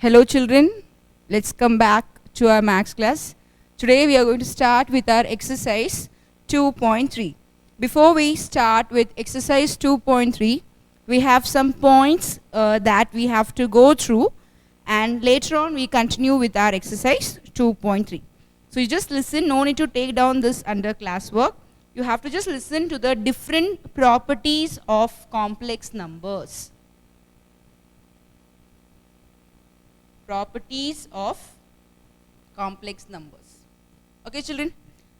Hello children, let's come back to our maths class. Today we are going to start with our exercise 2.3. Before we start with exercise 2.3, we have some points that we have to go through, and later on we continue with our exercise 2.3. So you just listen, no need to take down this under classwork. You have to just listen to the different properties of complex numbers. Properties of complex numbers. Okay children,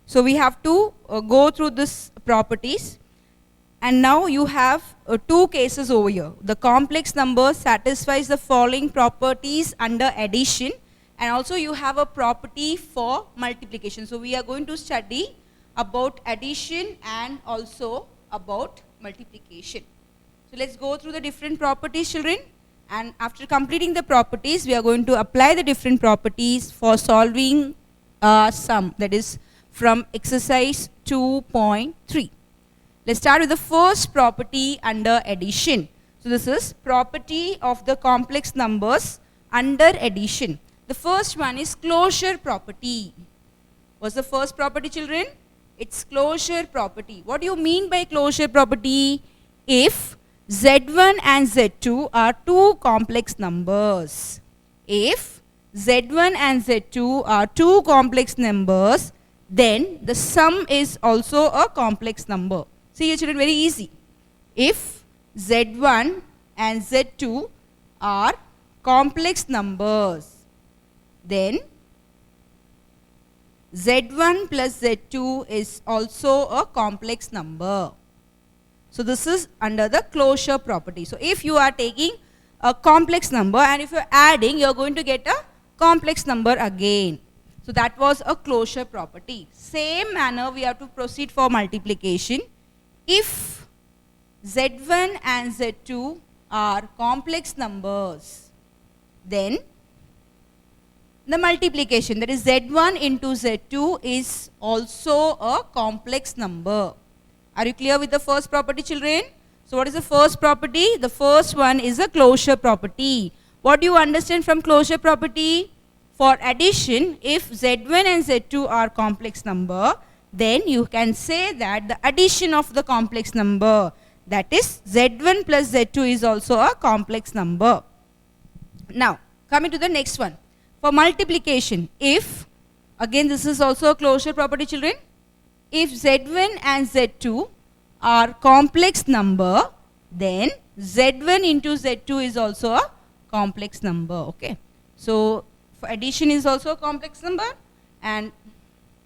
so we have to go through this properties, and now you have two cases over here. The complex number satisfies the following properties under addition, and also you have a property for multiplication. So we are going to study about addition and also about multiplication. So let's go through the different properties children. And after completing the properties, we are going to apply the different properties for solving sum, that is from exercise 2.3. Let's start with the first property under addition. So this is property of the complex numbers under addition. The first one is closure property. What's the first property children? It's closure property. What do you mean by closure property? If Z1 and Z2 are two complex numbers. If Z1 and Z2 are two complex numbers, then the sum is also a complex number. See here children, very easy. If Z1 and Z2 are complex numbers, then Z1 plus Z2 is also a complex number. So this is under the closure property. So if you are taking a complex number and if you are adding, you are going to get a complex number again. So that was a closure property. Same manner we have to proceed for multiplication. If Z1 and Z2 are complex numbers, then the multiplication, that is Z1 into Z2, is also a complex number. Are you clear with the first property children? So what is the first property? The first one is a closure property. What do you understand from closure property? For addition, if Z1 and Z2 are complex number, then you can say that the addition of the complex number, that is Z1 plus Z2, is also a complex number. Now coming to the next one. For multiplication, if, again this is also a closure property children, if Z1 and Z2 are complex number, then Z1 into Z2 is also a complex number. Okay. So for addition is also a complex number and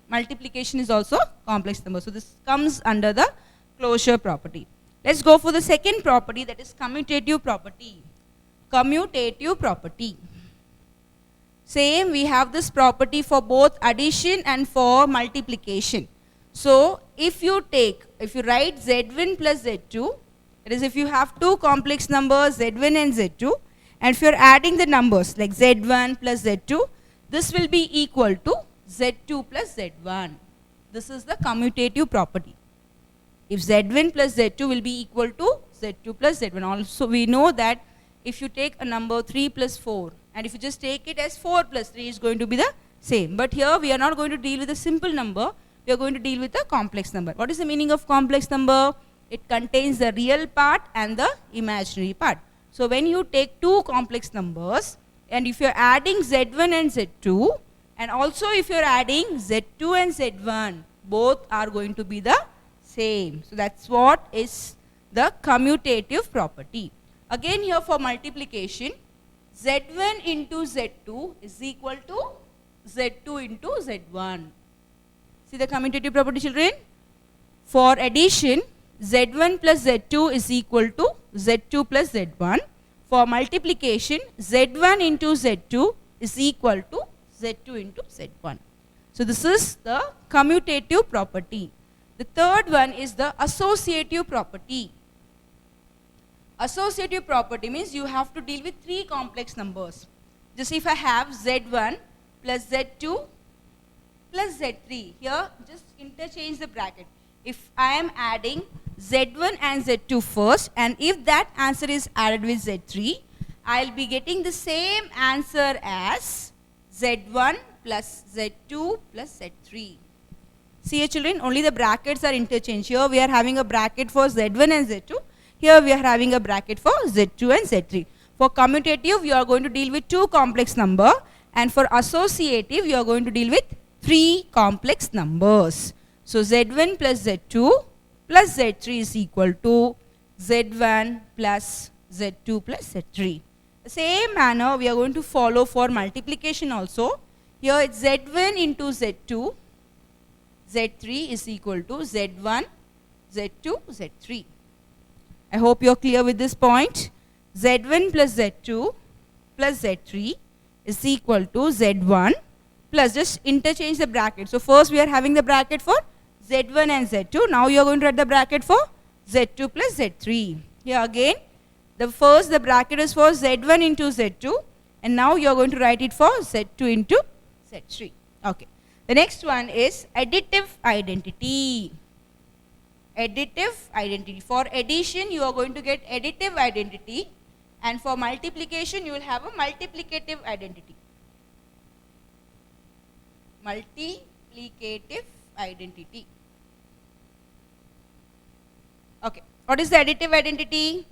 multiplication is also a complex number. So this comes under the closure property. Let's go for the second property, that is commutative property. Commutative property. Same, we have this property for both addition and for multiplication. So if you write Z1 plus Z2, that is if you have two complex numbers Z1 and Z2, and if you are adding the numbers like Z1 plus Z2, this will be equal to Z2 plus Z1. This is the commutative property. If Z1 plus Z2 will be equal to Z2 plus Z1. Also we know that if you take a number 3 plus 4, and if you just take it as 4 plus 3, is going to be the same. But here we are not going to deal with a simple number. We are going to deal with a complex number. What is the meaning of complex number? It contains the real part and the imaginary part. So when you take two complex numbers, and if you are adding Z1 and Z2, and also if you are adding Z2 and Z1, both are going to be the same. So that's what is the commutative property. Again here for multiplication, Z1 into Z2 is equal to Z2 into Z1. See the commutative property children? For addition, Z1 plus Z2 is equal to Z2 plus Z1. For multiplication, Z1 into Z2 is equal to Z2 into Z1. So this is the commutative property. The third one is the associative property. Associative property means you have to deal with three complex numbers. Just if I have Z1 plus Z2 plus Z3, here just interchange the bracket. If I am adding Z1 and Z2 first, and if that answer is added with Z3, I'll be getting the same answer as Z1 plus Z2 plus Z3. See here children, only the brackets are interchanged. Here we are having a bracket for Z1 and Z2. Here we are having a bracket for Z2 and Z3. For commutative, you are going to deal with 2 complex number, and for associative, you are going to deal with 3 complex numbers. So Z1 plus Z2 plus Z3 is equal to Z1 plus Z2 plus Z3. The same manner we are going to follow for multiplication also. Here it's Z1 into Z2, Z3 is equal to Z1, Z2, Z3. I hope you are clear with this point. Z1 plus Z2 plus Z3 is equal to Z1 plus, just interchange the bracket. So first we are having the bracket for Z1 and Z2. Now you are going to write the bracket for Z2 plus Z3. Here again, the bracket is for Z1 into Z2, and now you are going to write it for Z2 into Z3. Okay. The next one is additive identity. Additive identity. For addition, you are going to get additive identity, and for multiplication, you will have a multiplicative identity. Multiplicative identity. Okay. What is the additive identity?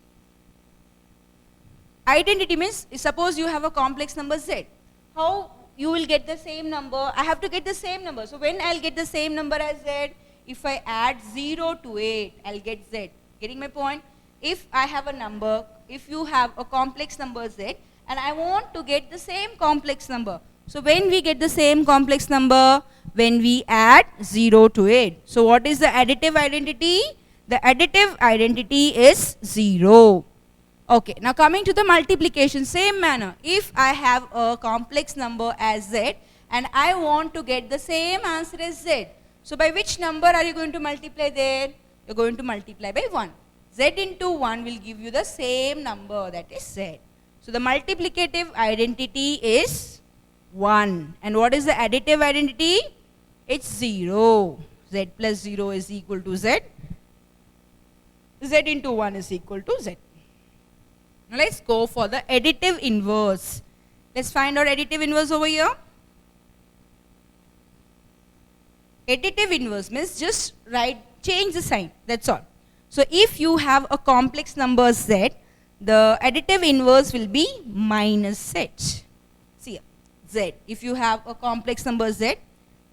Identity means, suppose you have a complex number Z. How you will get the same number? I have to get the same number. So when I'll get the same number as Z? If I add 0 to it, I'll get Z. Getting my point? If I have a number, if you have a complex number Z, and I want to get the same complex number. So when we get the same complex number? When we add 0 to it. So what is the additive identity? The additive identity is 0. Okay, now coming to the multiplication, same manner. If I have a complex number as Z and I want to get the same answer as Z, so by which number are you going to multiply there? You are going to multiply by 1. Z into 1 will give you the same number, that is Z. So the multiplicative identity is 1. And what is the additive identity? It's 0. Z plus 0 is equal to Z. Z into 1 is equal to Z. Now let's go for the additive inverse. Let's find our additive inverse over here. Additive inverse means just change the sign, that's all. So if you have a complex number Z, the additive inverse will be minus Z. See here, Z. If you have a complex number Z,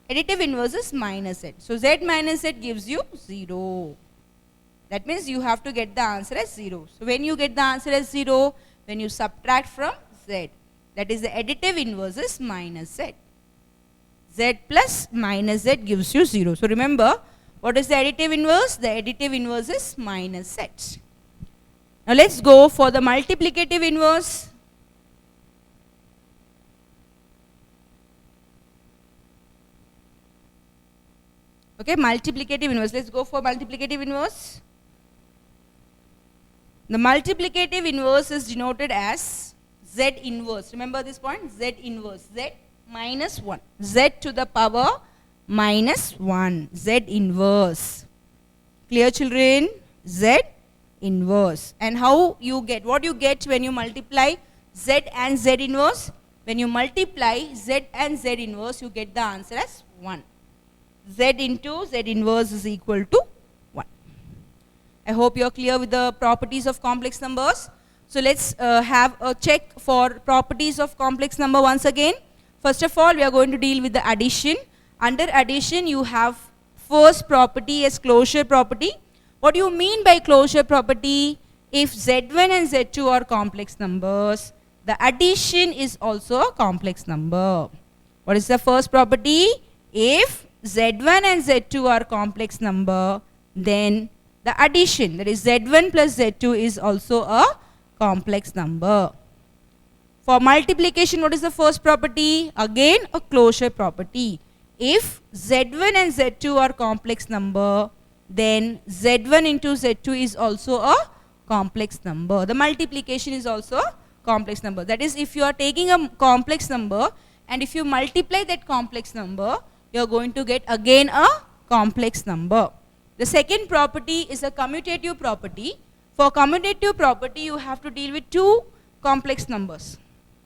additive inverse is minus Z. So Z minus Z gives you 0. That means you have to get the answer as 0. So when you get the answer as 0, when you subtract from Z, that is the additive inverse is minus Z. Z plus minus Z gives you 0. So remember, what is the additive inverse? The additive inverse is minus Z. Now let's go for the multiplicative inverse. Okay, multiplicative inverse. Let's go for multiplicative inverse. The multiplicative inverse is denoted as Z inverse. Remember this point? Z inverse. Z minus 1. Z to the power minus 1. Z inverse. Clear children? Z inverse. And how you get? What you get when you multiply Z and Z inverse? When you multiply Z and Z inverse, you get the answer as 1. Z into Z inverse is equal to 1. I hope you are clear with the properties of complex numbers. So let's have a check for properties of complex number once again. First of all, we are going to deal with the addition. Under addition, you have first property as closure property. What do you mean by closure property? If Z1 and Z2 are complex numbers, the addition is also a complex number. What is the first property? If Z1 and Z2 are complex number, then the addition, that is Z1 plus Z2, is also a complex number. For multiplication, what is the first property? Again, a closure property. If Z1 and Z2 are complex number, then Z1 into Z2 is also a complex number. The multiplication is also a complex number. That is, if you are taking a complex number and if you multiply that complex number, you are going to get again a complex number. The second property is a commutative property. For commutative property, you have to deal with two complex numbers.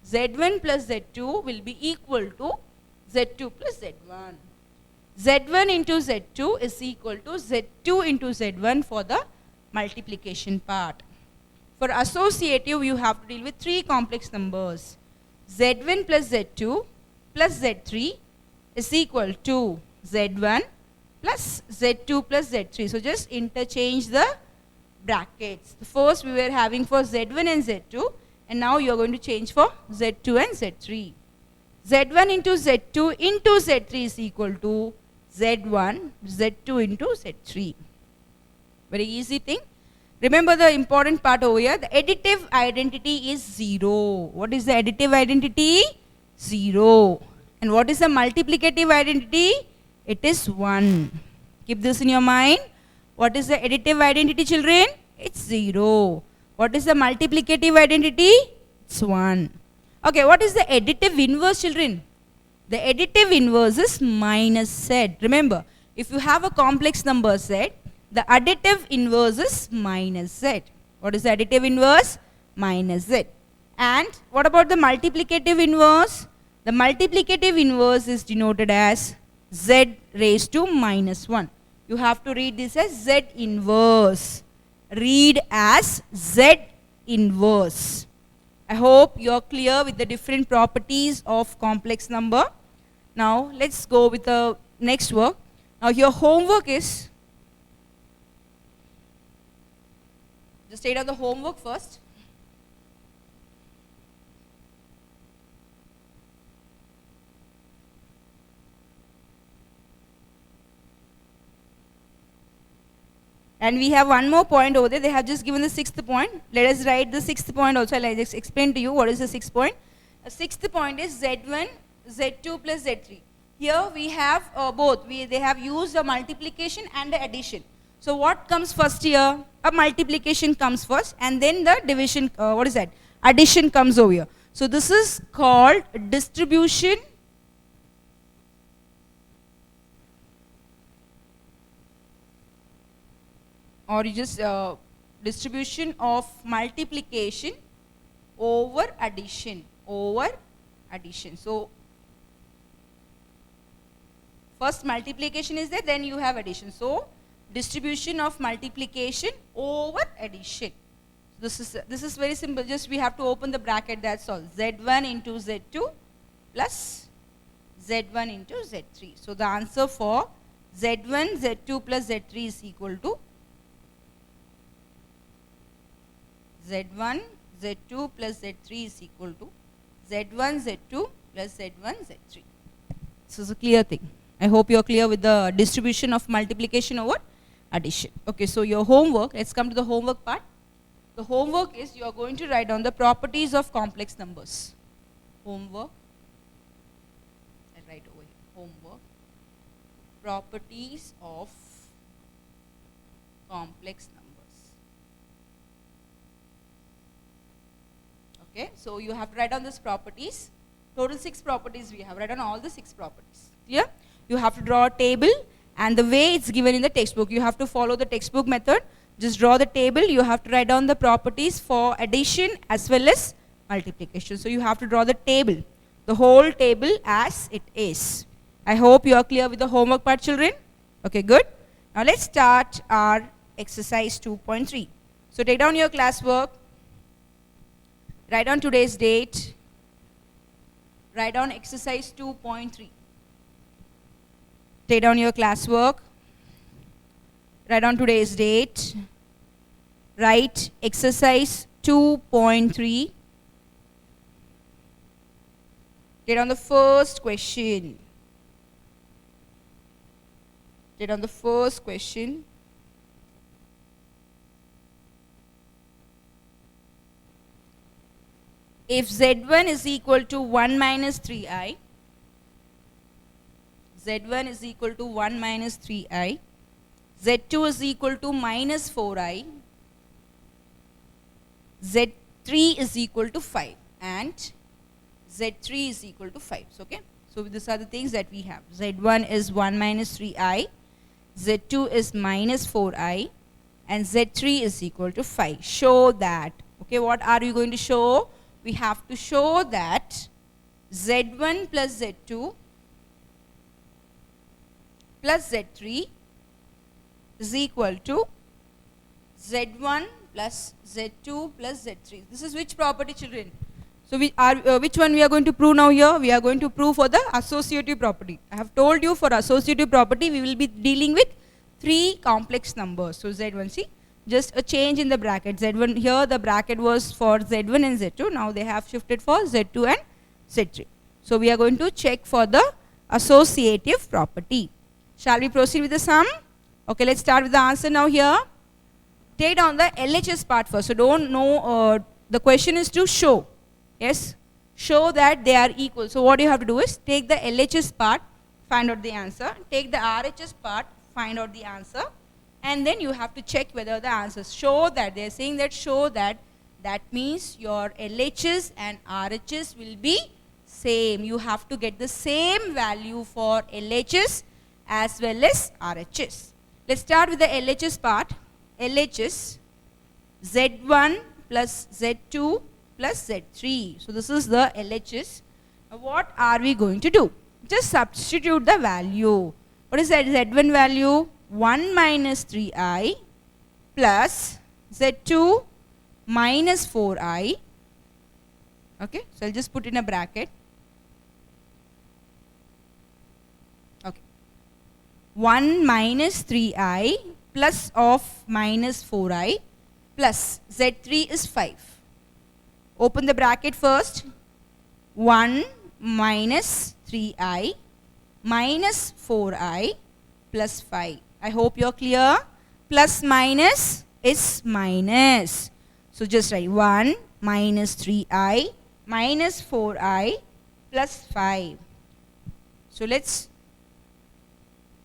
Z1 plus Z2 will be equal to Z2 plus Z1. Z1 into Z2 is equal to Z2 into Z1 for the multiplication part. For associative, you have to deal with three complex numbers. Z1 plus Z2 plus Z3 is equal to Z1 plus Z2 plus Z3. So just interchange the brackets. First we were having for Z1 and Z2, and now you are going to change for Z2 and Z3. Z1 into Z2 into Z3 is equal to Z1, Z2 into Z3. Very easy thing. Remember the important part over here, the additive identity is 0. What is the additive identity? 0. And what is the multiplicative identity? It is 1. Keep this in your mind. What is the additive identity, children? It's 0. What is the multiplicative identity? It's 1. Okay, what is the additive inverse, children? The additive inverse is minus Z. Remember, if you have a complex number Z, the additive inverse is minus Z. What is the additive inverse? Minus Z. And what about the multiplicative inverse? The multiplicative inverse is denoted as Z raised to minus 1. You have to read this as Z inverse. Read as Z inverse. I hope you are clear with the different properties of complex number. Now let's go with the next work. Now your homework is, just state out the homework first. And we have one more point over there. They have just given the 6th point. Let us write the 6th point also. I'll just explain to you what is the 6th point. The 6th point is Z1, Z2 plus Z3. Here we have both. They have used a multiplication and the addition. So what comes first here? A multiplication comes first, and then the division, what is that? Addition comes over here. So this is called distribution or you just distribution of multiplication over addition, So first multiplication is there, then you have addition. So distribution of multiplication over addition. This is very simple. Just we have to open the bracket, that's all. Z1 into Z2 plus Z1 into Z3. So the answer for Z1, Z2 plus Z3 is equal to Z1, Z2 plus Z3 is equal to Z1, Z2 plus Z1, Z3. This is a clear thing. I hope you are clear with the distribution of multiplication over addition. Okay, so your homework, let's come to the homework part. The homework is you are going to write down the properties of complex numbers. Homework. I'll write over here. Homework. Properties of complex numbers. Okay, so you have to write down these properties. Total 6 properties we have. Write down all the 6 properties. Clear? You have to draw a table, and the way it's given in the textbook, you have to follow the textbook method. Just draw the table. You have to write down the properties for addition as well as multiplication. So you have to draw the table, the whole table as it is. I hope you are clear with the homework part, children. Okay, good. Now let's start our exercise 2.3. So take down your classwork. Write down today's date. Write down exercise 2.3. Take down your classwork. Write down today's date. Write exercise 2.3. Take down the first question. Take down the first question. If Z1 is equal to 1 minus 3i, Z1 is equal to 1 minus 3i, Z2 is equal to minus 4i, Z3 is equal to 5, and Z3 is equal to 5. Okay, so these are the things that we have. Z1 is 1 minus 3i, Z2 is minus 4i, and Z3 is equal to 5. Show that. Okay, what are you going to show? we have to show that Z1 plus Z2 plus Z3 is equal to Z1 plus Z2 plus Z3. This is which property, children? So which one we are going to prove now here? We are going to prove for the associative property. I have told you for associative property we will be dealing with 3 complex numbers. So Z1, see, just a change in the bracket. Z1 here, the bracket was for Z1 and Z2. Now they have shifted for Z2 and Z3. So we are going to check for the associative property. Shall we proceed with the sum? Okay, let's start with the answer now here. Take down the LHS part first. So don't know, the question is to show. Yes, show that they are equal. So what you have to do is take the LHS part, find out the answer. Take the RHS part, find out the answer. And then you have to check whether the answers show that. They are saying that show that. That means your LHS and RHS will be same. You have to get the same value for LHS as well as RHS. Let's start with the LHS part. LHS Z1 plus Z2 plus Z3. So this is the LHS. Now what are we going to do? Just substitute the value. What is that Z1 value? 1 minus 3i plus Z2 minus 4i. Okay, so I'll just put in a bracket. Okay, 1 minus 3i plus of minus 4i plus Z3 is 5. Open the bracket first. 1 minus 3i minus 4i plus 5. I hope you're clear. Plus minus is minus. So just write 1 minus 3i minus 4i plus 5. So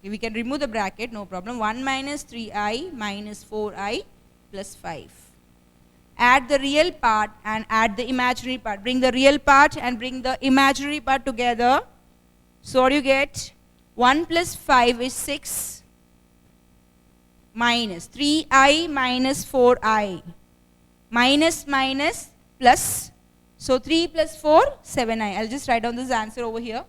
we can remove the bracket, no problem. 1 minus 3i minus 4i plus 5. Add the real part and add the imaginary part. Bring the real part and bring the imaginary part together. So what do you get? 1 plus 5 is 6 minus 3i minus 4i. Minus minus plus. So 3 plus 4, 7i. I'll just write down this answer over here.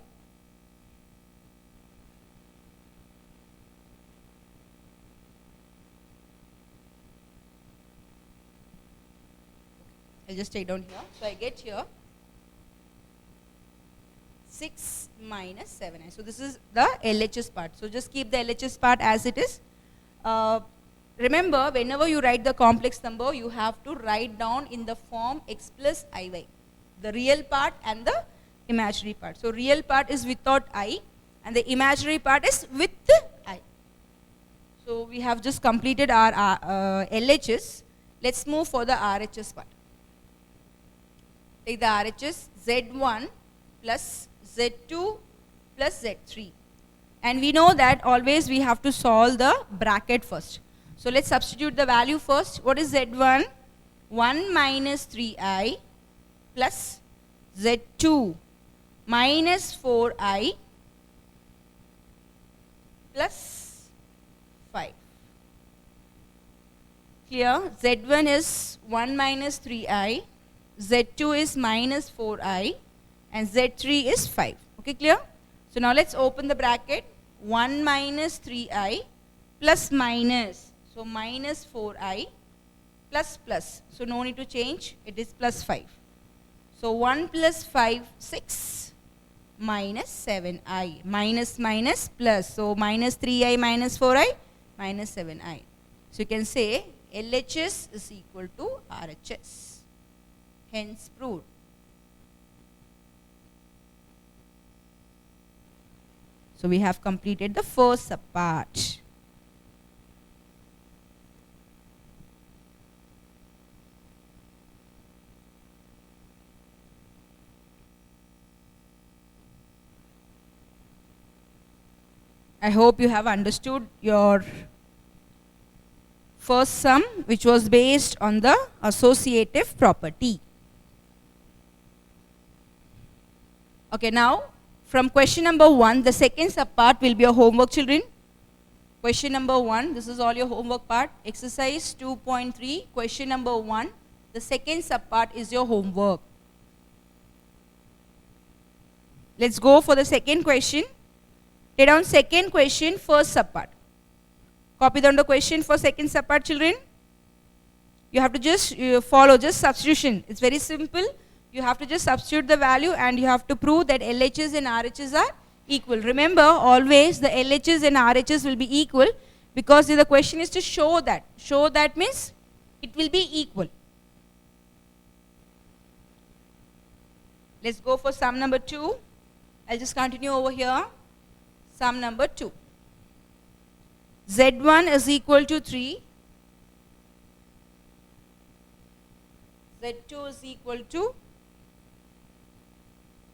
I'll just take down here. So I get here 6 minus 7i. So this is the LHS part. So just keep the LHS part as it is. Remember, whenever you write the complex number, you have to write down in the form x plus iy. The real part and the imaginary part. So real part is without I and the imaginary part is with I. So we have just completed our LHS. Let's move for the RHS part. Take the RHS Z1 plus Z2 plus Z3. And we know that always we have to solve the bracket first. So let's substitute the value first. What is Z1? 1 minus 3i plus Z2 minus 4i plus 5. Clear? Z1 is 1 minus 3i, Z2 is minus 4i and Z3 is 5. Okay, clear? So now let's open the bracket. 1 minus 3i plus minus. So minus 4i plus plus. So no need to change. It is plus 5. So 1 plus 5, 6 minus 7i. Minus minus plus. So minus 3i minus 4i minus 7i. So you can say LHS is equal to RHS. Hence proved. So we have completed the first subpart. I hope you have understood your first sum, which was based on the associative property. Okay, now from question number 1, the second subpart will be your homework, children. Question number 1, this is all your homework part. Exercise 2.3, question number 1. The second subpart is your homework. Let's go for the second question. Take down second question, first subpart. Copy down the question for second subpart, children. You have to just follow just substitution. It's very simple. You have to just substitute the value and you have to prove that LHS and RHS are equal. Remember, always the LHS and RHS will be equal because the question is to show that. Show that means it will be equal. Let's go for sum number 2. I'll just continue over here. Sum number 2. Z1 is equal to 3. Z2 is equal to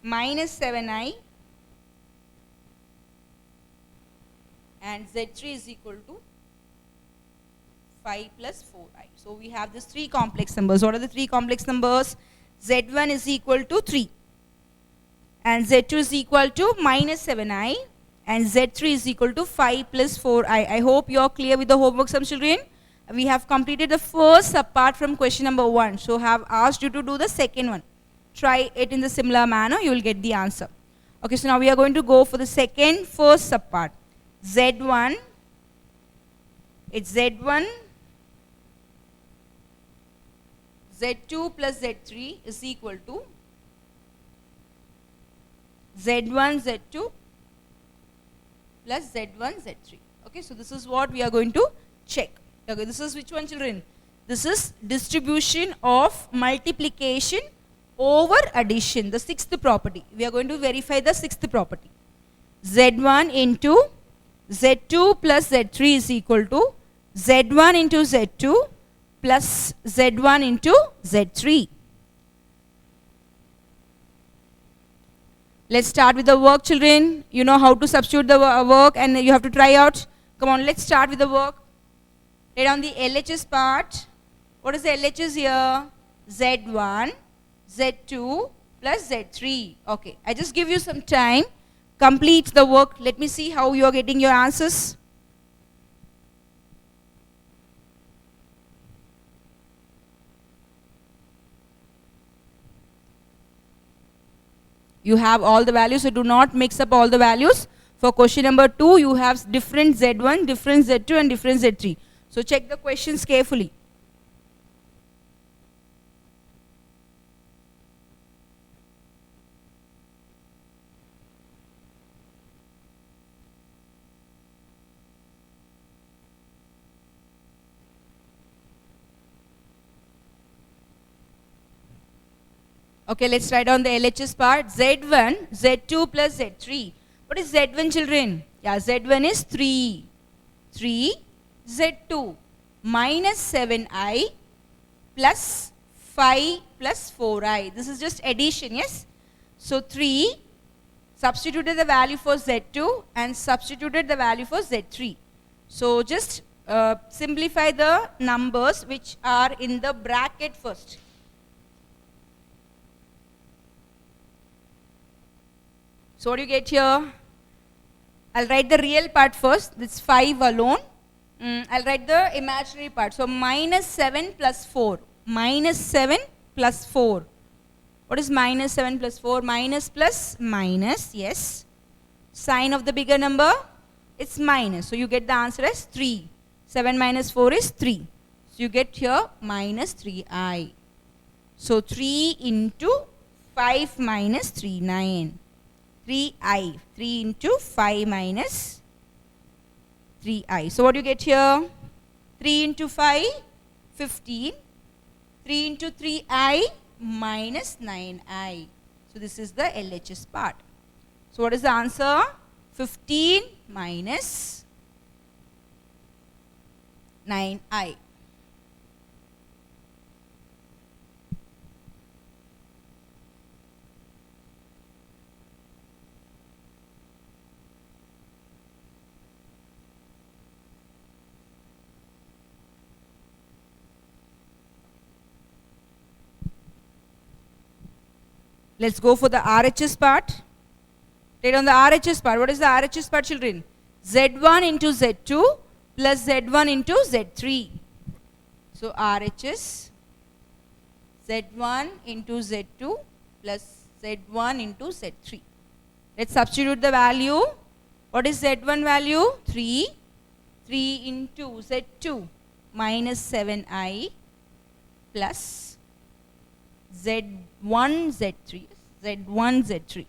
minus 7i. And Z3 is equal to 5 plus 4i. So we have these three complex numbers. What are the three complex numbers? Z1 is equal to 3. And Z2 is equal to minus 7i. And Z3 is equal to 5 plus 4i. I hope you are clear with the homework, some children. We have completed the first apart from question number 1. So have asked you to do the second one. Try it in the similar manner, you will get the answer. Okay, so now we are going to go for the second first subpart. Z1, it's Z1, Z2 plus Z3 is equal to Z1, Z2 plus Z1, Z3. Okay, so this is what we are going to check. Okay, this is which one, children? This is distribution of multiplication over addition, the sixth property. We are going to verify the sixth property. Z1 into Z2 plus Z3 is equal to Z1 into Z2 plus Z1 into Z3. Let's start with the work, children. You know how to substitute the work and you have to try out. Come on, let's start with the work. Write down the LHS part. What is the LHS here? Z1, Z2 plus Z3. Okay, I just give you some time. Complete the work. Let me see how you are getting your answers. You have all the values, so do not mix up all the values. For question number 2, you have different Z1, different Z2 and different Z3. So check the questions carefully. Okay, let's write down the LHS part. Z1, Z2 plus Z3. What is Z1, children? Yeah, Z1 is 3. 3, Z2 minus 7i plus 5 plus 4i. This is just addition, yes? So 3, substituted the value for Z2 and substituted the value for Z3. So just simplify the numbers which are in the bracket first. So what do you get here? I'll write the real part first. This 5 alone. I'll write the imaginary part. So minus 7 plus 4. Minus 7 plus 4. What is minus 7 plus 4? Minus plus minus. Yes. Sign of the bigger number. It's minus. So you get the answer as 3. 7 minus 4 is 3. So you get here minus 3i. So 3 into 5 minus 3, 9. 3i. 3 into 5 minus 3i. So what do you get here? 3 into 5, 15. 3 into 3i minus 9i. So this is the LHS part. So what is the answer? 15 minus 9i. Let's go for the RHS part. Write on the RHS part. What is the RHS part, children? Z1 into Z2 plus Z1 into Z3. So RHS Z1 into Z2 plus Z1 into Z3. Let's substitute the value. What is Z1 value? 3. 3 into Z2 minus 7i plus Z1 Z3. Z1 Z3.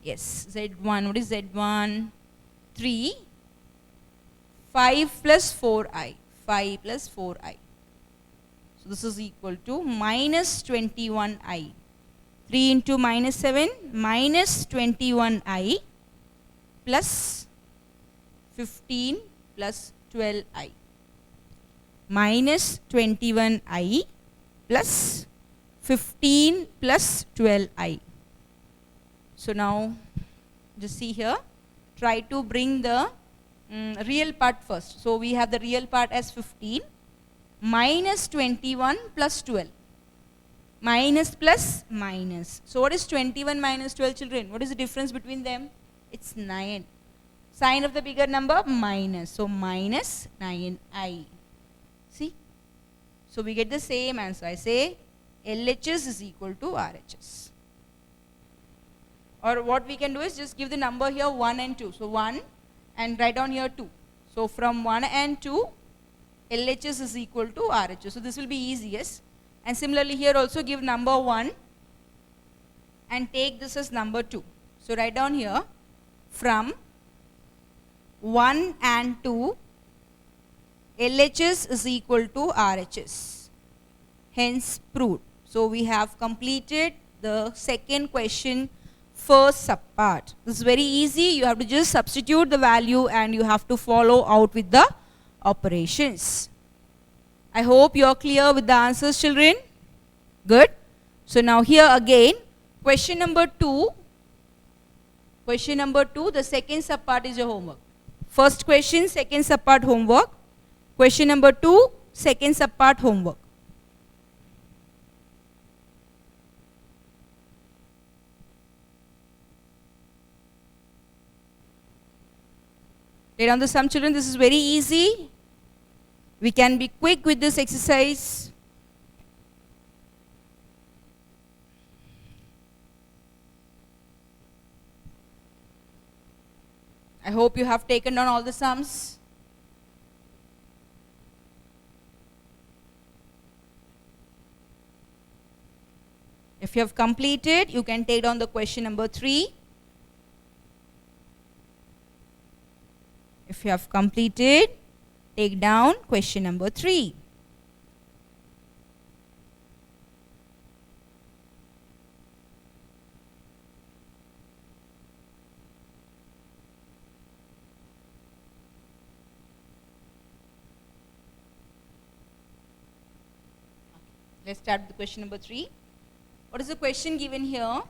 Yes, Z1. What is Z1? 3. 5 plus 4i. 5 plus 4i. So this is equal to minus 21i. 3 into minus 7 minus 21i plus 15 plus 12i. Minus 21i plus 15 plus 12i. So now just see here, try to bring the real part first. So we have the real part as 15 minus 21 plus 12. Minus plus minus. So what is 21 minus 12, children? What is the difference between them? It's 9. Sign of the bigger number, minus. So minus 9i. See? So we get the same answer. I say LHS is equal to RHS. Or what we can do is just give the number here 1 and 2. So 1 and write down here 2. So from 1 and 2, LHS is equal to RHS. So this will be easiest. And similarly here also give number 1 and take this as number 2. So write down here from 1 and 2, LHS is equal to RHS. Hence proved. So we have completed the second question, first subpart. This is very easy. You have to just substitute the value and you have to follow out with the operations. I hope you are clear with the answers, children. Good. So now here again, question number 2. Question number 2, the second subpart is your homework. First question, second subpart homework. Question number 2, second subpart homework. Lay down the sum, children. This is very easy. We can be quick with this exercise. I hope you have taken down all the sums. If you have completed, you can take down the question number 3. If you have completed, take down question number 3. Let's start with question number 3. What is the question given here?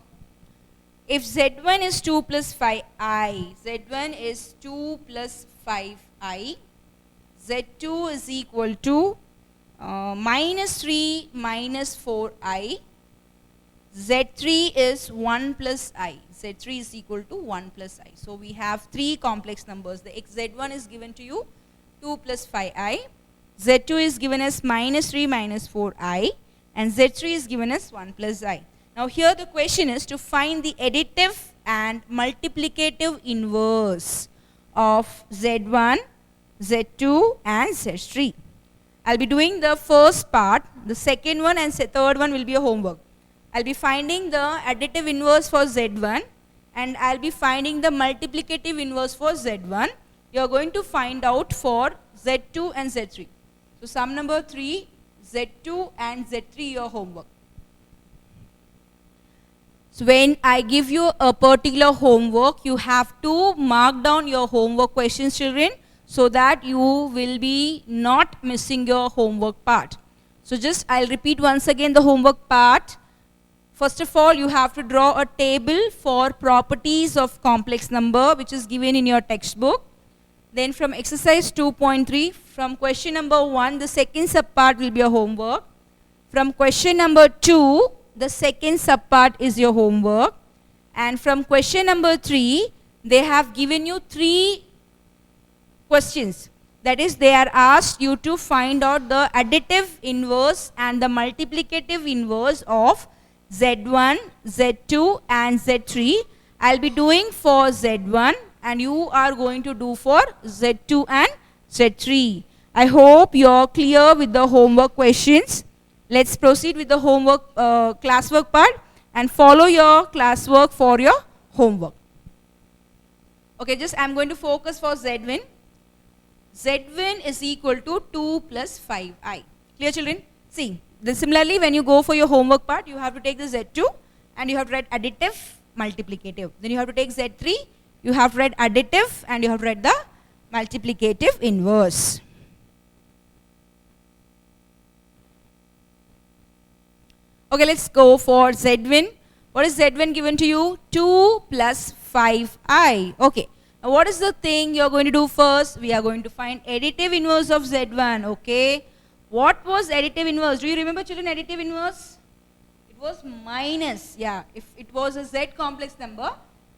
If Z1 is 2 plus 5i, Z1 is 2 plus 5i, Z2 is equal to minus 3 minus 4i, Z3 is 1 plus I. Z3 is equal to 1 plus I. So we have 3 complex numbers. The Z1 is given to you 2 plus 5i, Z2 is given as minus 3 minus 4i, and Z3 is given as 1 plus I. Now here the question is to find the additive and multiplicative inverse of Z1, Z2 and Z3. I'll be doing the first part, the second one and third one will be a homework. I'll be finding the additive inverse for Z1 and I'll be finding the multiplicative inverse for Z1. You are going to find out for Z2 and Z3. So sum number 3, Z2 and Z3 your homework. So when I give you a particular homework, you have to mark down your homework questions, children, so that you will be not missing your homework part. So just I'll repeat once again the homework part. First of all, you have to draw a table for properties of complex number which is given in your textbook. Then from exercise 2.3, from question number 1, the second subpart will be a homework. From question number 2, the second subpart is your homework. And from question number 3, they have given you 3 questions. That is, they are asked you to find out the additive inverse and the multiplicative inverse of Z1, Z2 and Z3. I'll be doing for Z1 and you are going to do for Z2 and Z3. I hope you're clear with the homework questions. Let's proceed with the homework classwork part and follow your classwork for your homework. Okay, just I'm going to focus for Z1. Z1 is equal to 2 plus 5i. Clear, children? See, similarly when you go for your homework part, you have to take the Z2 and you have to write additive, multiplicative. Then you have to take Z3, you have to write additive and you have to write the multiplicative inverse. Okay, let's go for Z1. What is Z1 given to you? 2 plus 5i. Okay. Now what is the thing you are going to do first? We are going to find additive inverse of Z1. Okay. What was additive inverse? Do you remember, children, additive inverse? It was minus. Yeah. If it was a Z complex number,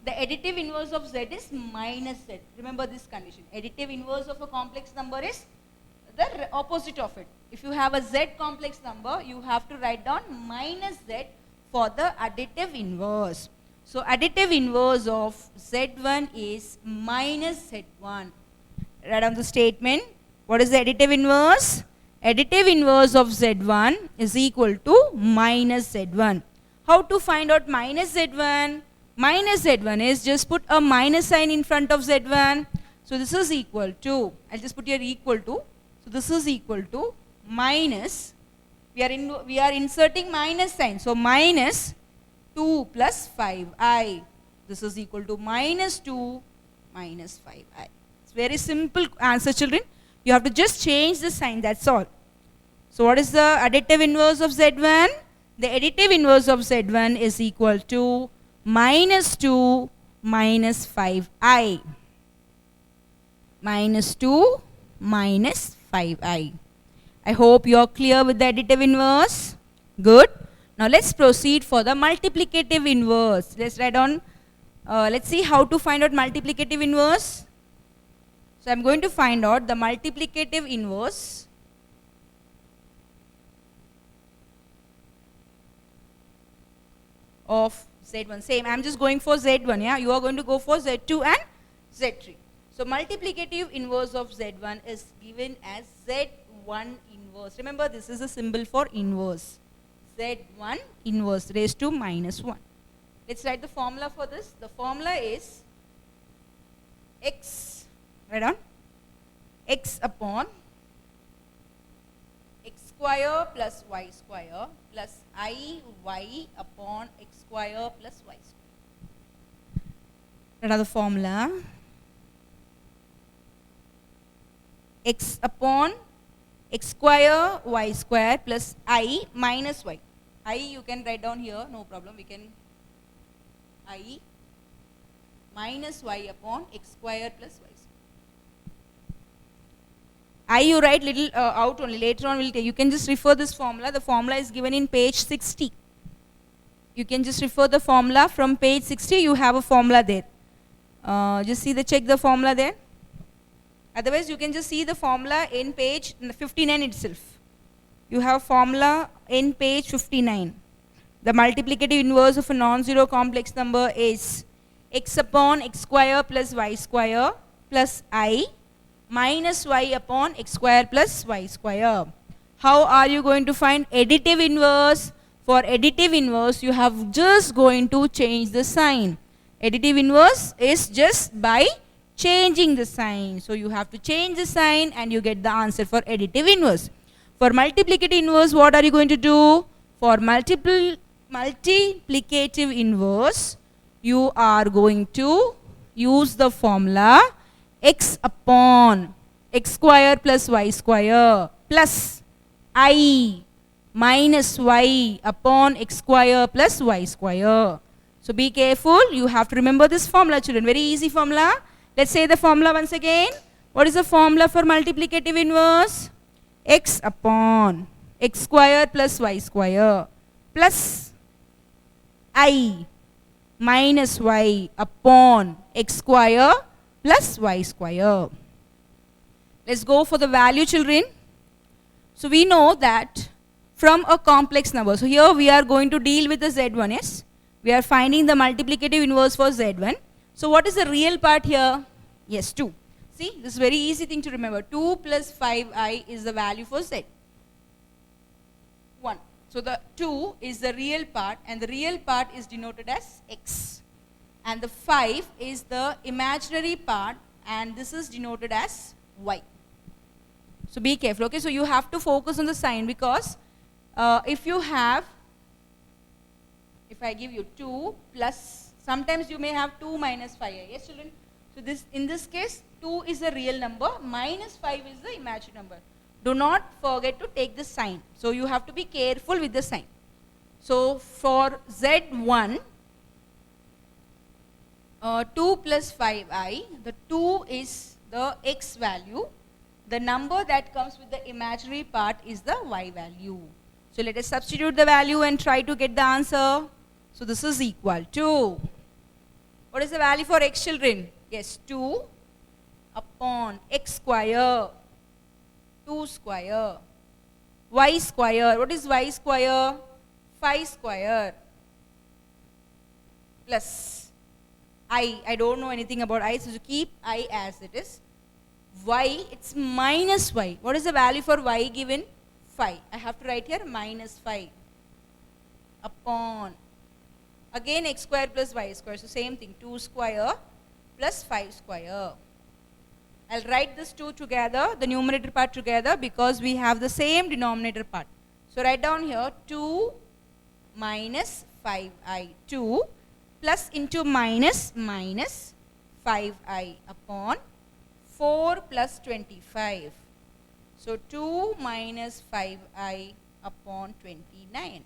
the additive inverse of Z is minus Z. Remember this condition. Additive inverse of a complex number is the opposite of it. If you have a Z complex number, you have to write down minus Z for the additive inverse. So additive inverse of Z1 is minus Z1. Write down the statement. What is the additive inverse? Additive inverse of Z1 is equal to minus Z1. How to find out minus Z1? Minus Z1 is just put a minus sign in front of Z1. So this is equal to, I'll just put here equal to. So this is equal to minus, we are inserting minus sign. So minus 2 plus 5i. This is equal to minus 2 minus 5i. It's very simple answer, children. You have to just change the sign, that's all. So what is the additive inverse of Z1? The additive inverse of Z1 is equal to minus 2 minus 5i. Minus 2 minus 5i. I hope you are clear with the additive inverse. Good. Now let's proceed for the multiplicative inverse. Let's write down, let's see how to find out multiplicative inverse. So I'm going to find out the multiplicative inverse of Z1. Same, I'm just going for Z1, yeah. You are going to go for Z2 and Z3. So multiplicative inverse of Z1 is given as Z1 inverse. Remember, this is a symbol for inverse. Z1 inverse raised to minus 1. Let's write the formula for this. The formula is x, write down, x upon x square plus y square plus iy upon x square plus y square. Write down the formula. X upon x square y square plus I minus y. I you can write down here, no problem. We can I minus y upon x square plus y square. I you write little out only. Later on we'll take. You can just refer this formula. The formula is given in page 60. You can just refer the formula from page 60. You have a formula there. Just see the check the formula there. Otherwise, you can just see the formula in page 59 itself. You have formula in page 59. The multiplicative inverse of a non-zero complex number is x upon x square plus y square plus I minus y upon x square plus y square. How are you going to find additive inverse? For additive inverse, you have just going to change the sign. Additive inverse is just by changing the sign. So you have to change the sign and you get the answer for additive inverse. For multiplicative inverse, what are you going to do? For multiplicative inverse, you are going to use the formula x upon x square plus y square plus I minus y upon x square plus y square. So be careful. You have to remember this formula, children. Very easy formula. Let's say the formula once again. What is the formula for multiplicative inverse? X upon x square plus y square plus I minus y upon x square plus y square. Let's go for the value, children. So we know that from a complex number. So here we are going to deal with the Z1, yes. We are finding the multiplicative inverse for z1. So what is the real part here? Yes, 2. See, this is very easy thing to remember. 2 plus 5i is the value for z. 1. So the 2 is the real part, and the real part is denoted as x. And the 5 is the imaginary part, and this is denoted as y. So be careful, okay? So you have to focus on the sign, because if I give you 2 plus, sometimes you may have 2 minus 5i. Yes, children? So in this case, 2 is a real number, minus 5 is the imaginary number. Do not forget to take the sign. So you have to be careful with the sign. So for z1, 2 plus 5i, the 2 is the x value. The number that comes with the imaginary part is the y value. So let us substitute the value and try to get the answer. So this is equal to, what is the value for x, children? Yes, 2 upon x square, 2 square, y square. What is y square? 5 square plus I don't know anything about I, so keep I as it is. Y, it's minus y. What is the value for y given? 5. I have to write here minus 5 upon, again x square plus y square. So same thing, 2 square plus 5 square. I'll write this 2 together, the numerator part together, because we have the same denominator part. So write down here 2 minus 5i, 2 plus into minus 5i upon 4 plus 25. So 2 minus 5i upon 29.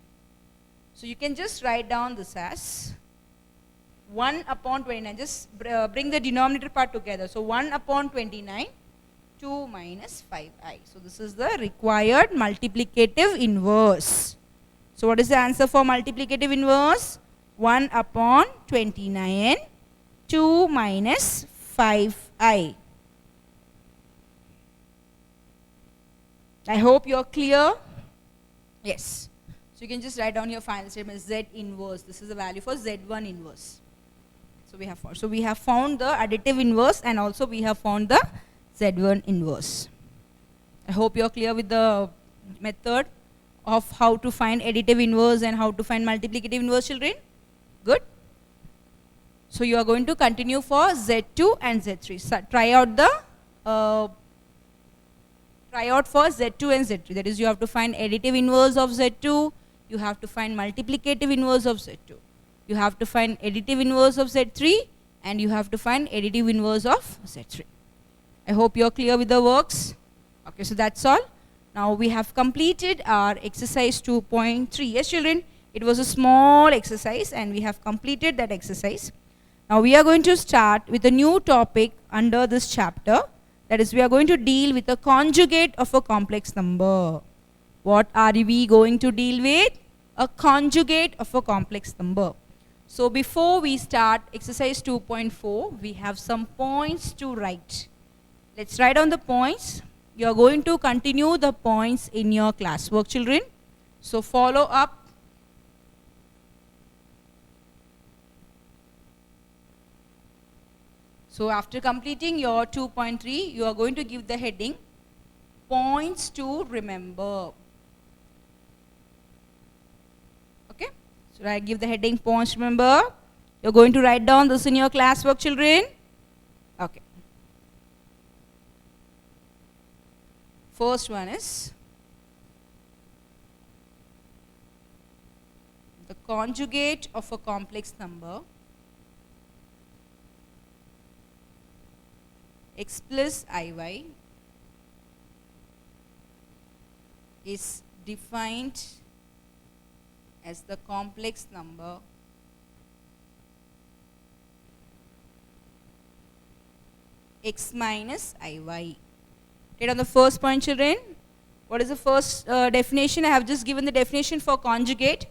So you can just write down this as 1 upon 29. Just bring the denominator part together. So 1 upon 29, 2 minus 5i. So this is the required multiplicative inverse. So what is the answer for multiplicative inverse? 1 upon 29, 2 minus 5i. I hope you're clear. Yes. So you can just write down your final statement, z inverse. This is the value for z1 inverse. So we have found the additive inverse, and also we have found the z1 inverse. I hope you're clear with the method of how to find additive inverse and how to find multiplicative inverse, children. Good. So you are going to continue for z2 and z3. So try out for z2 and z3. That is, you have to find additive inverse of z2. You have to find multiplicative inverse of z2. You have to find additive inverse of z3, and you have to find additive inverse of z3. I hope you are clear with the works. Okay, so that's all. Now we have completed our exercise 2.3. Yes, children, it was a small exercise and we have completed that exercise. Now we are going to start with a new topic under this chapter. That is, we are going to deal with a conjugate of a complex number. What are we going to deal with? A conjugate of a complex number. So before we start exercise 2.4, we have some points to write. Let's write down the points. You are going to continue the points in your classwork, children. So follow up. So after completing your 2.3, you are going to give the heading, points to remember. Okay? So I give the heading, points to remember. You're going to write down this in your classwork, children. Okay. First one is the conjugate of a complex number x plus iy is defined as the complex number x minus iy. Right, on the first point, children, what is the first definition? I have just given the definition for conjugate.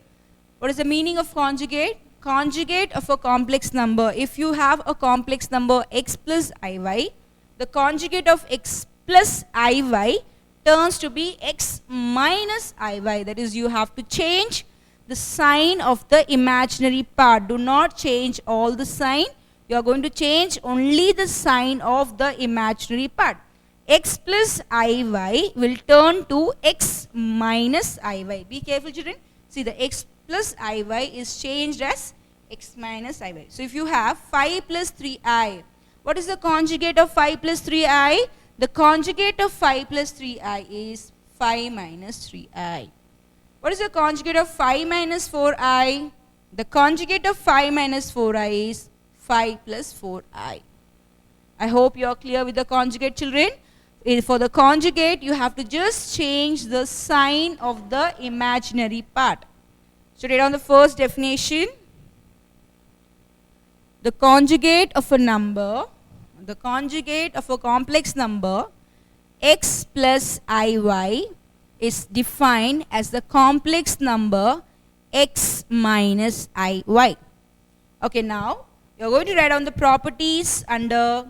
What is the meaning of conjugate? Conjugate of a complex number. If you have a complex number x plus iy, the conjugate of x plus iy turns to be x minus iy. That is, you have to change the sign of the imaginary part. Do not change all the sign. You are going to change only the sign of the imaginary part. X plus iy will turn to x minus iy. Be careful, children. See, the x plus iy is changed as x minus iy. So if you have 5 plus 3i, what is the conjugate of 5 plus 3i? The conjugate of 5 plus 3i is 5 minus 3i. What is the conjugate of 5 minus 4i? The conjugate of 5 minus 4i is 5 plus 4i. I hope you are clear with the conjugate, children. For the conjugate, you have to just change the sign of the imaginary part. So write down the first definition. The conjugate of a number, the conjugate of a complex number, x plus iy, is defined as the complex number x minus iy. Okay, now you are going to write down the properties under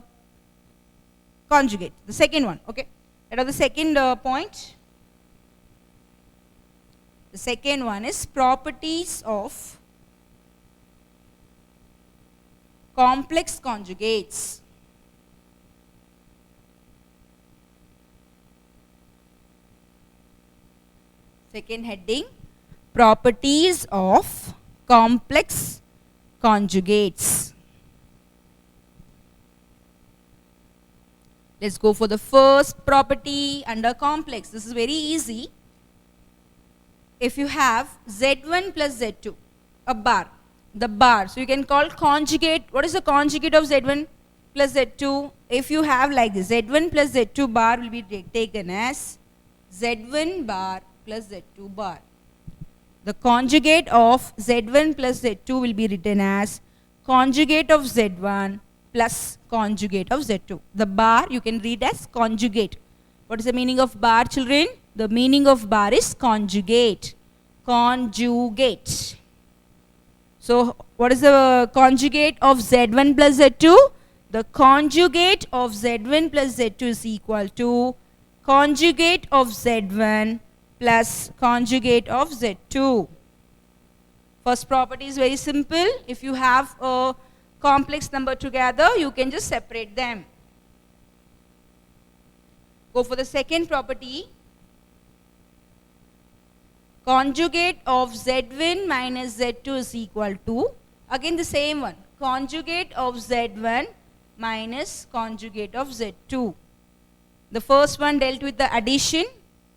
conjugate, the second one. Okay, write down the second point. The second one is properties of complex conjugates. Second heading, properties of complex conjugates. Let's go for the first property under complex. This is very easy. If you have z1 plus z2, a bar, the bar, so you can call conjugate. What is the conjugate of z1 plus z2? If you have like this, z1 plus z2 bar will be taken as z1 bar plus z2 bar. The conjugate of z1 plus z2 will be written as conjugate of z1 plus conjugate of z2. The bar you can read as conjugate. What is the meaning of bar, children? The meaning of bar is conjugate. Conjugate. So what is the conjugate of z1 plus z2? The conjugate of z1 plus z2 is equal to conjugate of z1 plus conjugate of z2. First property is very simple. If you have a complex number together, you can just separate them. Go for the second property. Conjugate of z1 minus z2 is equal to, again the same one, conjugate of z1 minus conjugate of z2. The first one dealt with the addition.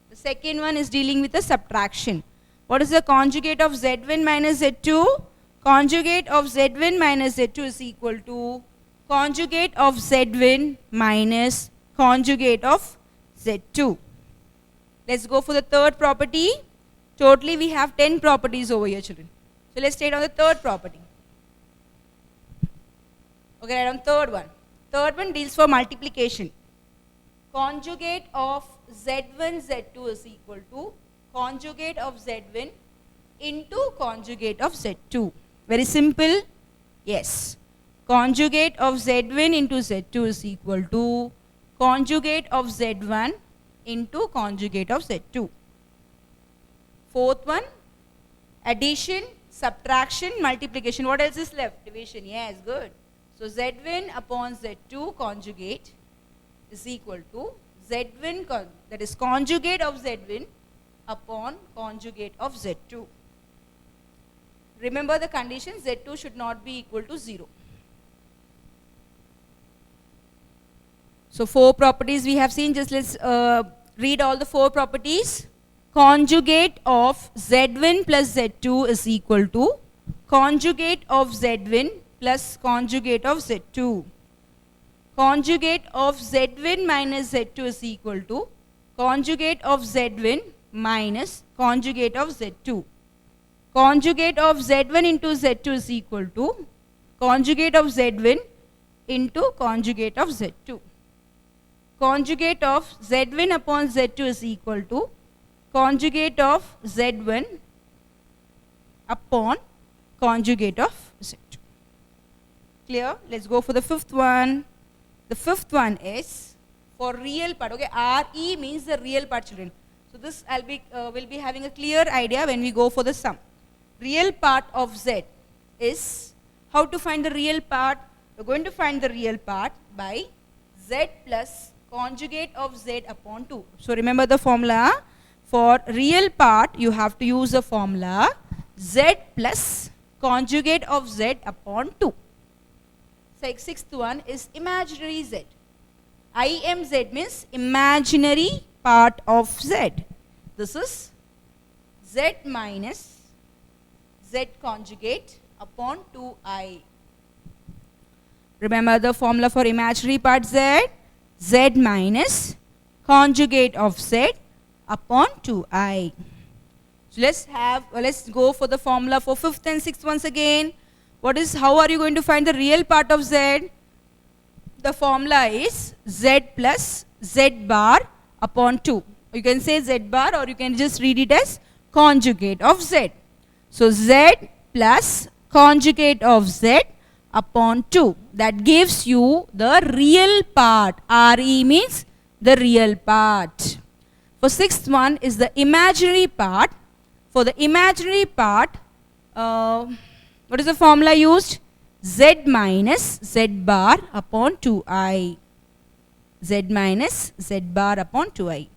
The second one is dealing with the subtraction. What is the conjugate of z1 minus z2? Conjugate of z1 minus z2 is equal to conjugate of z1 minus conjugate of z2. Let's go for the third property. Totally we have 10 properties over here, children. So let's take on the third property. Okay, write on third one. Third one deals for multiplication. Conjugate of z1 z2 is equal to conjugate of z1 into conjugate of z2. Very simple. Yes. Conjugate of z1 into z2 is equal to conjugate of z1 into conjugate of z2. Fourth one, addition, subtraction, multiplication. What else is left? Division. Yes, good. So z1 upon z2 conjugate is equal to z1, that is conjugate of z1 upon conjugate of z2. Remember the condition, z2 should not be equal to 0. So 4 properties we have seen. Just let's read all the 4 properties. Conjugate of z1 plus z2 is equal to conjugate of z1 plus conjugate of z2. Conjugate of z1 minus z2 is equal to conjugate of z1 minus conjugate of z2. Conjugate of z1 into z2 is equal to conjugate of z1 into conjugate of z2. Conjugate of z1 upon z2 is equal to conjugate of z1 upon conjugate of z2. Clear? Let's go for the fifth one. The fifth one is for real part. Okay, RE means the real part, children. So this will be having a clear idea when we go for the sum. real part of z is, how to find the real part? We're going to find the real part by z plus conjugate of z upon 2. So remember the formula. For real part, you have to use the formula z plus conjugate of z upon 2. Sixth one is imaginary z. IMZ means imaginary part of z. This is z minus z conjugate upon 2i. Remember the formula for imaginary part z? Z minus conjugate of z upon 2i. So let's go for the formula for fifth and sixth once again. How are you going to find the real part of z? The formula is z plus z bar upon 2. You can say z bar, or you can just read it as conjugate of z. So z plus conjugate of z upon 2. That gives you the real part. RE means the real part. For sixth one is the imaginary part. For the imaginary part, what is the formula used? Z minus z bar upon 2i. Z minus z bar upon 2i.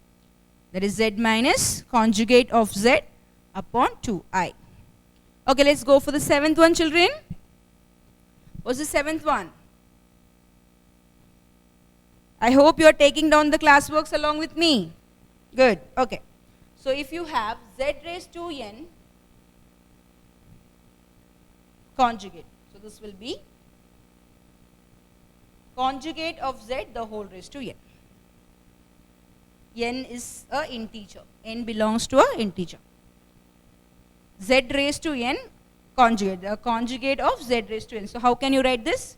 That is z minus conjugate of z upon 2i. Okay, let's go for the seventh one, children. What's the seventh one? I hope you are taking down the classworks along with me. Good. Okay. So if you have z raised to n conjugate. So this will be conjugate of z the whole raised to n. N is a integer. N belongs to a integer. Z raised to n conjugate. The conjugate of z raised to n. So how can you write this?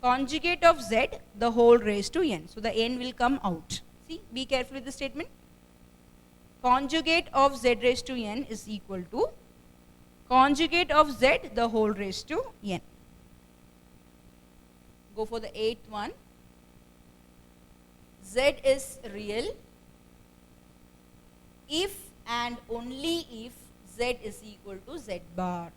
Conjugate of z the whole raised to n. So the n will come out. See, be careful with the statement. Conjugate of z raised to n is equal to conjugate of z the whole raised to n. Go for the eighth one. Z is real if and only if z is equal to z bar.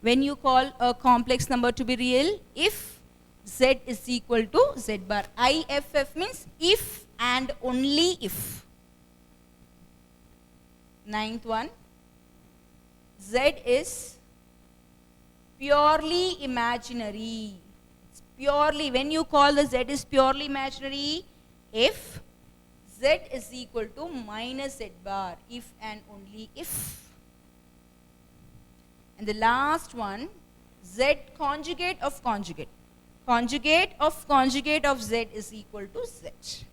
When you call a complex number to be real, if z is equal to z bar. IFF means if and only if. Ninth one. Z is purely imaginary. It's purely, when you call the z is purely imaginary, if z is equal to minus z bar, if and only if. And the last one, z conjugate of conjugate. Conjugate of z is equal to z.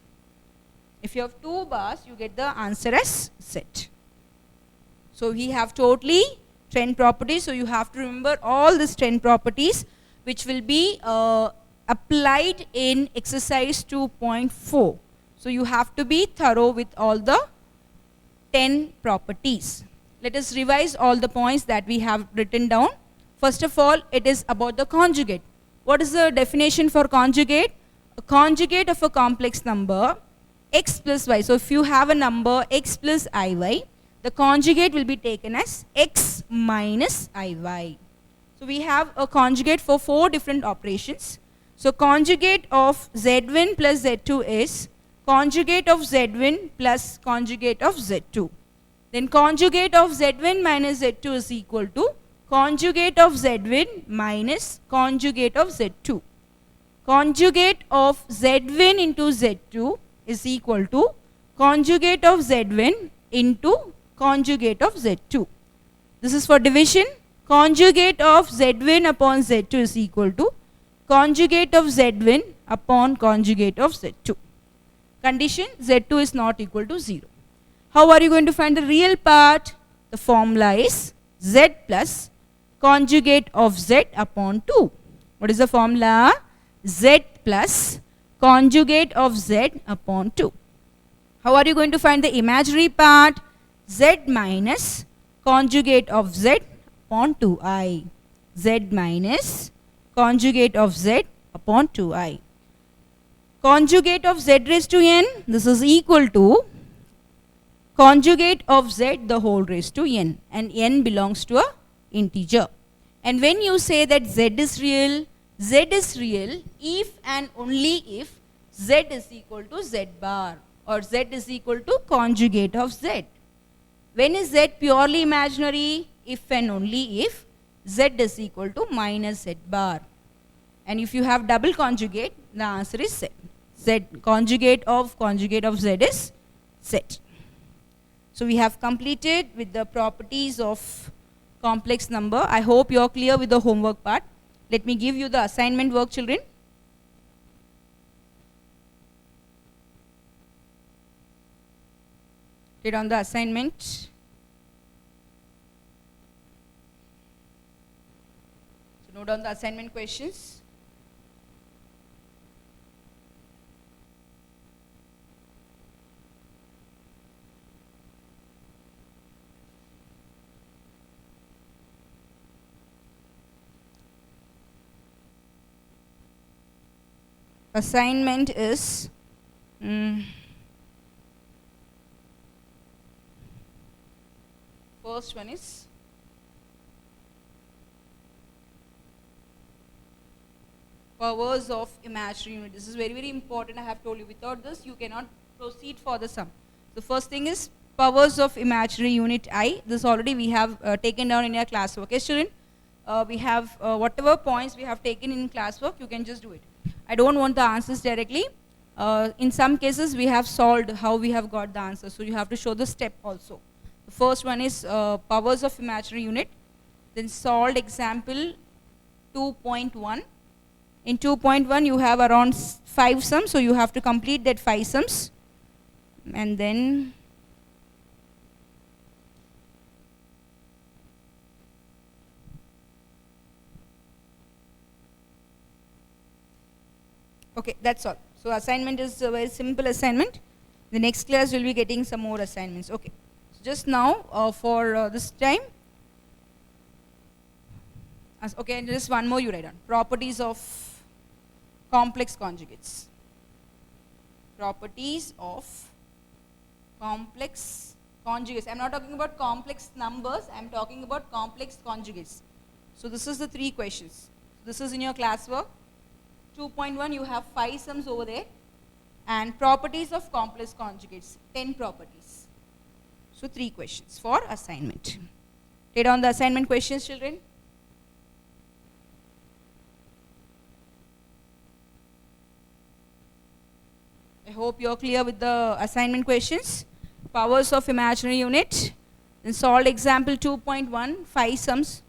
If you have 2 bars, you get the answer as z. So we have totally 10 properties. So you have to remember all these 10 properties which will be applied in exercise 2.4. So you have to be thorough with all the 10 properties. Let us revise all the points that we have written down. First of all, it is about the conjugate. What is the definition for conjugate? A conjugate of a complex number x plus y. So if you have a number x plus iy, the conjugate will be taken as x minus iy. So we have a conjugate for 4 different operations. So conjugate of z1 plus z2 is conjugate of z1 plus conjugate of z2. Then conjugate of z1 minus z2 is equal to conjugate of z1 minus conjugate of z2. Conjugate of z1 into z2 is equal to conjugate of z1 into conjugate of z2. This is for division. Conjugate of z1 upon z2 is equal to conjugate of z1 upon conjugate of z2. Condition, z2 is not equal to 0. How are you going to find the real part? The formula is z plus conjugate of z upon 2. What is the formula? Z plus conjugate of z upon 2. How are you going to find the imaginary part? Z minus conjugate of z upon 2i. Z minus conjugate of z upon 2i. Conjugate of z raised to n, this is equal to conjugate of z the whole raised to n, and n belongs to a integer. And when you say that z is real if and only if z is equal to z bar or z is equal to conjugate of z. When is z purely imaginary? If and only if z is equal to minus z bar. And if you have double conjugate, the answer is z. Z conjugate of z is z. So we have completed with the properties of complex number. I hope you are clear with the homework part. Let me give you the assignment work, children. Read on the assignment. So note down the assignment questions. Assignment is first one is powers of imaginary unit. This is very, very important. I have told you, without this you cannot proceed for the sum. The first thing is powers of imaginary unit I. This already we have taken down in your classwork. Okay, student? We have whatever points we have taken in classwork, you can just do it. I don't want the answers directly. In some cases we have solved how we have got the answer, so you have to show the step also. The first one is powers of imaginary unit. Then solved example 2.1. In 2.1 you have around 5 sums, so you have to complete that 5 sums. And then okay, that's all. So assignment is a very simple assignment. The next class will be getting some more assignments. Okay. So just now for this time. Okay, and just one more you write down. Properties of complex conjugates. Properties of complex conjugates. I am not talking about complex numbers. I am talking about complex conjugates. So this is the 3 questions. This is in your classwork. 2.1 you have 5 sums over there, and properties of complex conjugates, 10 properties. So 3 questions for assignment. Read on the assignment questions, children. I hope you are clear with the assignment questions. Powers of imaginary unit. Then solved example 2.1, 5 sums.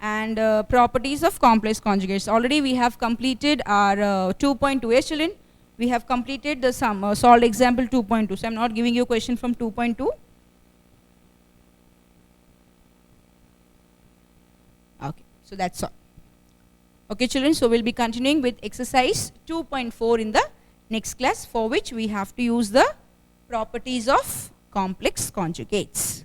And properties of complex conjugates. Already we have completed our 2.2. Yes, children? We have completed the sum, solved example 2.2. So I am not giving you a question from 2.2. Okay, so that's all. Okay, children, so we'll be continuing with exercise 2.4 in the next class, for which we have to use the properties of complex conjugates.